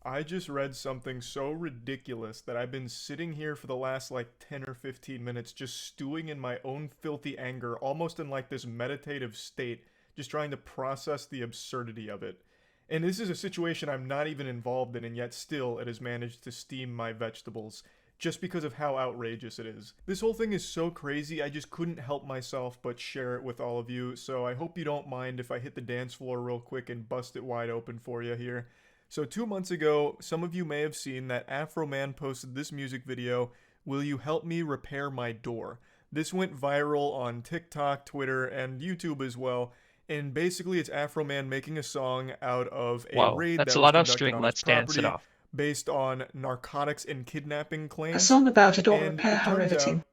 I just read something so ridiculous that I've been sitting here for the last like 10 or 15 minutes just stewing in my own filthy anger, almost in like this meditative state, just trying to process the absurdity of it. And this is a situation I'm not even involved in, and yet still it has managed to steam my vegetables just because of how outrageous it is. This whole thing is so crazy, I just couldn't help myself but share it with all of you, so I hope you don't mind if I hit the dance floor real quick and bust it wide open for you here. So 2 months ago, some of you may have seen that Afro Man posted this music video, "Will You Help Me Repair My Door?" This went viral on TikTok, Twitter, and YouTube as well. And basically, it's Afro Man making a song out of a Whoa, raid that's that a was lot of us conducted doing on his Let's Dance It property Off. based on narcotics and kidnapping A claims. song about a door And repair it her turns riveting. out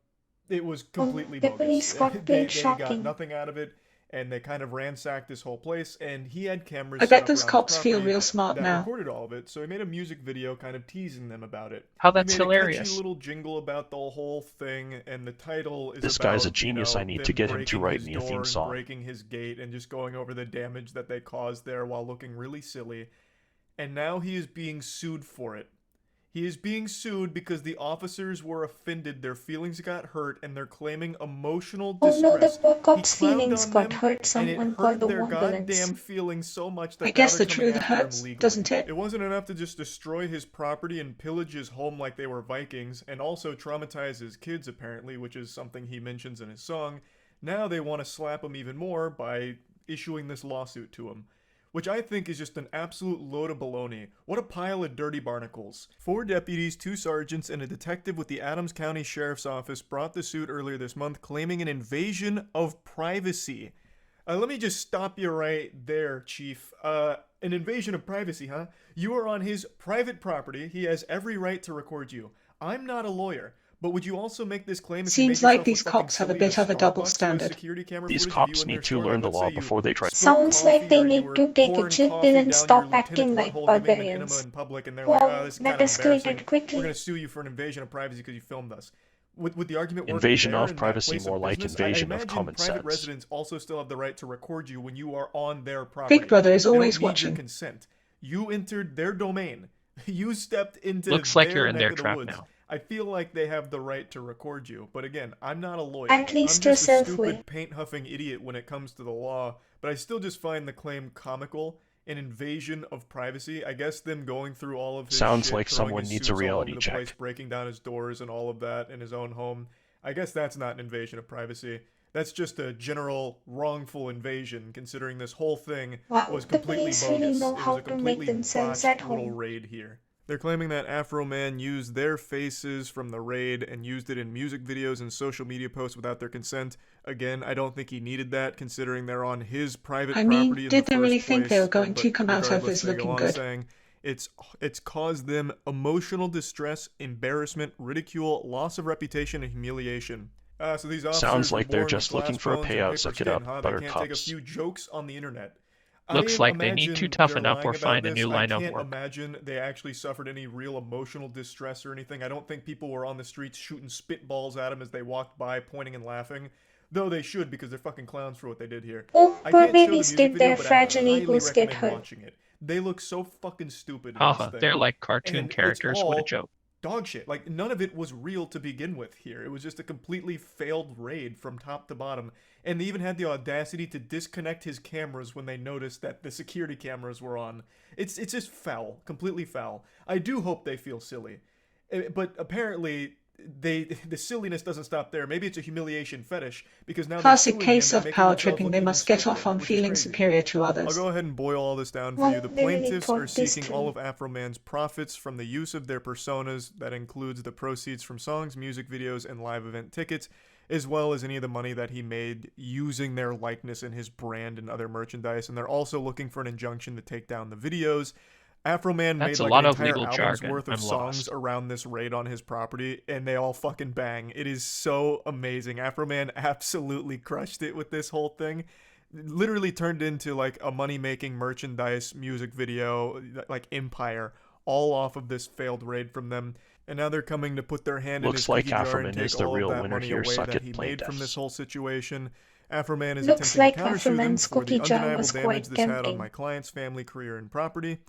it was Oh, completely the bogus. police got paid They got shocking. nothing out of it, and they kind of ransacked this whole place. And he had cameras I set bet up those around his cops feel property real smart that now. recorded all of it. So he made a music video kind of teasing them about it. How He that's made a catchy hilarious. little jingle about the whole thing, and the title is This guy's a about, genius. I need to them get him to breaking write his me a theme door and song. breaking his gate and just going over the damage that they caused there while looking really silly. And now he is being sued for it. He is being sued because the officers were offended, their feelings got hurt, and they're claiming emotional Oh no, the distress. poor He cop's clowned feelings on got them, hurt. and it Someone called hurt the their ambulance. goddamn feelings so much I that now guess they're the coming truth after him hurts, legally. doesn't it? It wasn't enough to just destroy his property and pillage his home like they were Vikings, and also traumatize his kids apparently, which is something he mentions in his song. Now they want to slap him even more by issuing this lawsuit to him, which I think is just an absolute load of baloney. What a pile of dirty barnacles. 4 deputies, 2 sergeants, and a detective with the Adams County Sheriff's Office brought the suit earlier this month, claiming an invasion of privacy. Let me just stop you right there, Chief. An invasion of privacy, huh? You are on his private property. He has every right to record you. I'm not a lawyer, but would you also make this claim if you made Seems like yourself look these fucking cops have a silly at bit of a double Starbucks with standard. security camera These footage of you cops in their need to store? Like, learn the let's say law you before they try. spilled Sounds like coffee they or you need were to take a pouring chill pill coffee and down your stop lieutenant's acting like butthole, giving him an enema barbarians. in public, and they're like, Wow, this is that kind of embarrassing. escalated We're quickly. going to sue you for an invasion of privacy because you filmed us. Would the argument work Invasion there of in that privacy, place more of like business? I invasion of imagine common private sense. residents also still have the right to record you when you are on their Big property. Brother is They don't always need your watching. consent. You entered their domain. You stepped into Looks like you're their in neck their of the trap woods. now. I feel like they have the right to record you. But again, I'm not a lawyer. At I'm least just a yourself will. stupid paint-huffing idiot when it comes to the law. But I still just find the claim comical. An invasion of privacy. I guess them going through all of his Sounds shit, like throwing someone his needs a suits all over reality the check. place, breaking down his doors and all of that in his own home. I guess that's not an invasion of privacy. That's just a general wrongful invasion, considering this whole thing Wow, was the completely police really bogus. know It was how a to make completely themselves botched at little home. raid here. They're claiming that Afro Man used their faces from the raid and used it in music videos and social media posts without their consent. Again, I don't think he needed that, considering they're on his private I mean, property in the did they really first think they were place. going to But come out of regardless, this they go looking on good? saying it's caused them emotional distress, embarrassment, ridicule, loss of reputation, and humiliation. So these officers Sounds were like they're born with just looking glass for a bones and payout. paper Suck it skin, up, huh? They can't take a buttercups. few jokes on the internet. Looks I like they need to imagine toughen they're up or lying about find a this. new I line of can't work. imagine they actually suffered any real emotional distress or anything. I don't think people were on the streets shooting spitballs at them as they walked by, pointing and laughing. Though they should, because they're fucking clowns for what they did here. Oh, I poor can't show the babies, music did video, their but I fragile highly egos get recommend hurt? watching it. They look so fucking stupid in this Haha, thing. they're like cartoon And it's characters. What a all joke. dog shit. Like, none of it was real to begin with here. It was just a completely failed raid from top to bottom. And they even had the audacity to disconnect his cameras when they noticed that the security cameras were on. It's just foul. Completely foul. I do hope they feel silly. But apparently, the silliness doesn't stop there. Maybe it's a humiliation fetish, because now they're Classic suing case him and of making power themselves tripping. look They even must get stupider, off on which is feeling crazy. superior to I'll others. go ahead and boil all this down for Well, you. The they really plaintiffs are thought this seeking all through. of Afro Man's profits from the use of their personas. That includes the proceeds from songs, music videos, and live event tickets, as well as any of the money that he made using their likeness in his brand and other merchandise. And they're also looking for an injunction to take down the videos. Afro Man That's made a like an lot of entire legal album's jargon. worth of I'm songs lost. around this raid on his property, and they all fucking bang. It is so amazing. Afro Man absolutely crushed it with this whole thing. Literally turned into like a money-making merchandise music video, like empire, all off of this failed raid from them. And now they're coming to put their hand in his Looks like cookie jar and Afroman is take the all of real that winner money here. away Suck that it, he made from this plaintiffs. whole situation. Afroman is Looks attempting to like countersue them Afroman's for the cookie jar undeniable was damage quite this had on tempting. my client's family, career, and property.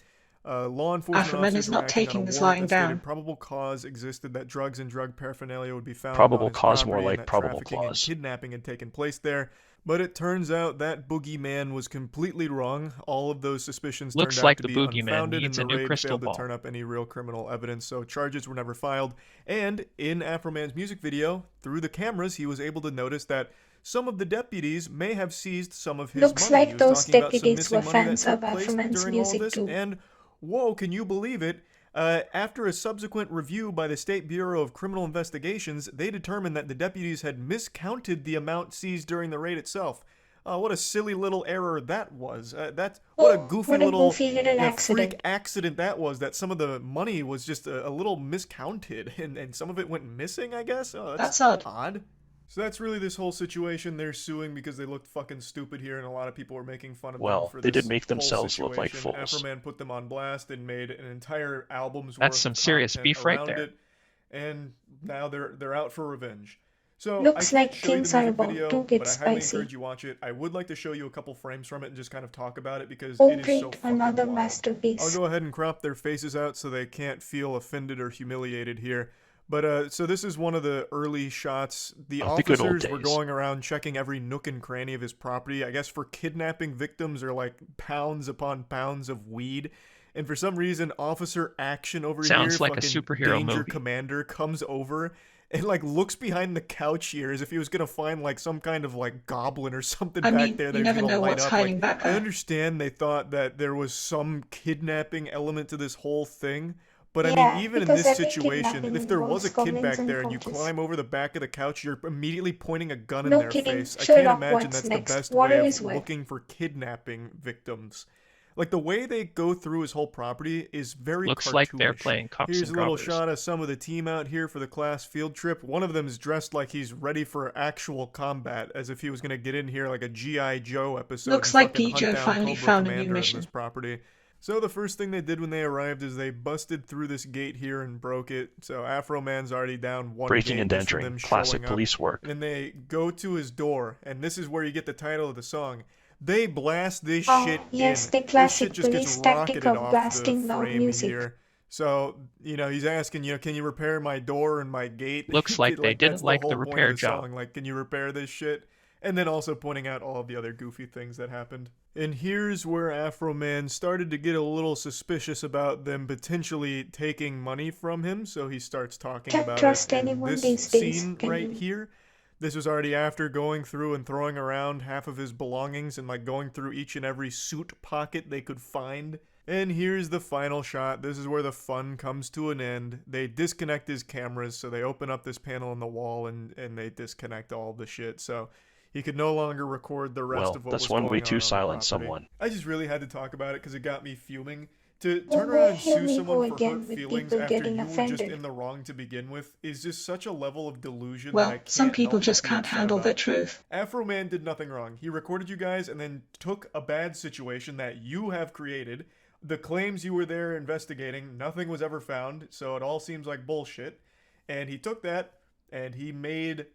Law enforcement Afroman officers is were not acting on a taking this warrant lying that stated down. probable cause existed that drugs and drug paraphernalia would be found on Probable his cause, more property and like that probable trafficking and clause. kidnapping had taken place there. But it turns out that boogeyman was completely wrong. All of those suspicions Looks turned out like to the be boogeyman unfounded, and needs a the new raid crystal failed to ball. turn up any real criminal evidence, so charges were never filed. And in Afroman's music video, through the cameras, he was able to notice that some of the deputies may have seized some of his Looks money. He like was those talking about some deputies were missing money that fans of took place Afroman's during all of music this, too. and whoa, can you believe it? After a subsequent review by the State Bureau of Criminal Investigations, they determined that the deputies had miscounted the amount seized during the raid itself. What a silly little error that was. What a goofy What a little goofy little accident. freak accident that was, that some of the money was just a little miscounted and some of it went missing, I guess? Oh, That's odd. So that's really this whole situation. They're suing because they looked fucking stupid here, and a lot of people were making fun of them Well, for they this did make whole themselves look like situation. fools. Afroman put them on blast and made an entire album's That's worth some of serious content beef right around there. it, and now they're out for revenge. So Looks I can't like show you things the are music about video, to get but I highly spicy. encourage you watch it. I would like to show you a couple frames from it and just kind of talk about it because Oh it is so great, fucking another wild. masterpiece. I'll go ahead and crop their faces out so they can't feel offended or humiliated here. But so this is one of the early shots. The Of the good old officers were days. going around checking every nook and cranny of his property. I guess for kidnapping victims are like pounds upon pounds of weed. And for some reason, Officer Action over Sounds here, like a fucking superhero Danger movie. Commander, comes over and like looks behind the couch here as if he was gonna find like some kind of like goblin or something I back mean, there you that was never gonna know light what's up. hiding Like, back I there. understand they thought that there was some kidnapping element to this whole thing. But I Yeah, mean, even in because this every situation, kidnapping if there was a involves kid goblins back and there and you couches. climb over the back of the couch, you're immediately pointing a gun in No their kidding. face. I Shut can't up, imagine what's that's next? the best Water way is of wet. looking for kidnapping victims. Like, the way they go through his whole property is very Looks like they're cartoonish. playing cops Here's and a little robbers. shot of some of the team out here for the class field trip. One of them is dressed like he's ready for actual combat, as if he was going to get in here like a G.I. Joe episode Looks and like fucking hunt Pijo down finally Cobra found a new Commander on mission. this property. So the first thing they did when they arrived is they busted through this gate here and broke it. So Afroman's already down one Breaking gate and just from entering. them Classic showing up. police work. And then they go to his door, and this is where you get the title of the song. They blast this Oh, shit yes, in. the This classic shit just gets police tactic rocketed of off blasting the loud frame music. here. So, he's asking, can you repair my door and my gate? Looks like they didn't that's like the whole point repair of the job. song. Like, can you repair this shit? And then also pointing out all of the other goofy things that happened. And here's where Afroman started to get a little suspicious about them potentially taking money from him, so he starts talking Can't about trust it in anyone this these days, scene can right you? here. This was already after going through and throwing around half of his belongings and like going through each and every suit pocket they could find. And here's the final shot. This is where the fun comes to an end. They disconnect his cameras, so they open up this panel in the wall and they disconnect all the shit. So he could no longer record the rest Well, of what that's was one going way on to the silence property. someone. I just really had to talk about it because it got me fuming. To Oh, turn around and here sue we someone go for again hurt with feelings people after getting you were just offended. in the wrong to begin with is just such a level of delusion that Well, I can't some people help but just be can't upset handle about. the truth. Afroman did nothing wrong. He recorded you guys and then took a bad situation that you have created. The claims you were there investigating, nothing was ever found, so it all seems like bullshit. And he took that and he made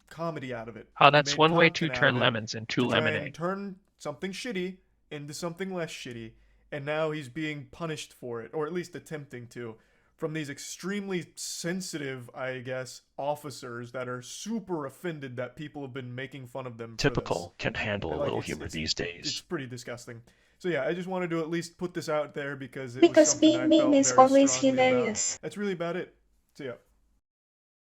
comedy out of it. Oh, He that's made one way to content out turn of it lemons into to try and lemonade. turn something shitty into something less shitty, and now he's being punished for it, or at least attempting to, from these extremely sensitive, I guess, officers that are super offended that people have been making fun of them for Typical. Can't handle a Like, little it's- humor it's- these this. It's days. pretty disgusting. So yeah, I just wanted to at least put this out there because it was Because something being I mean felt is very always strongly about. hilarious. That's really about it. So yeah.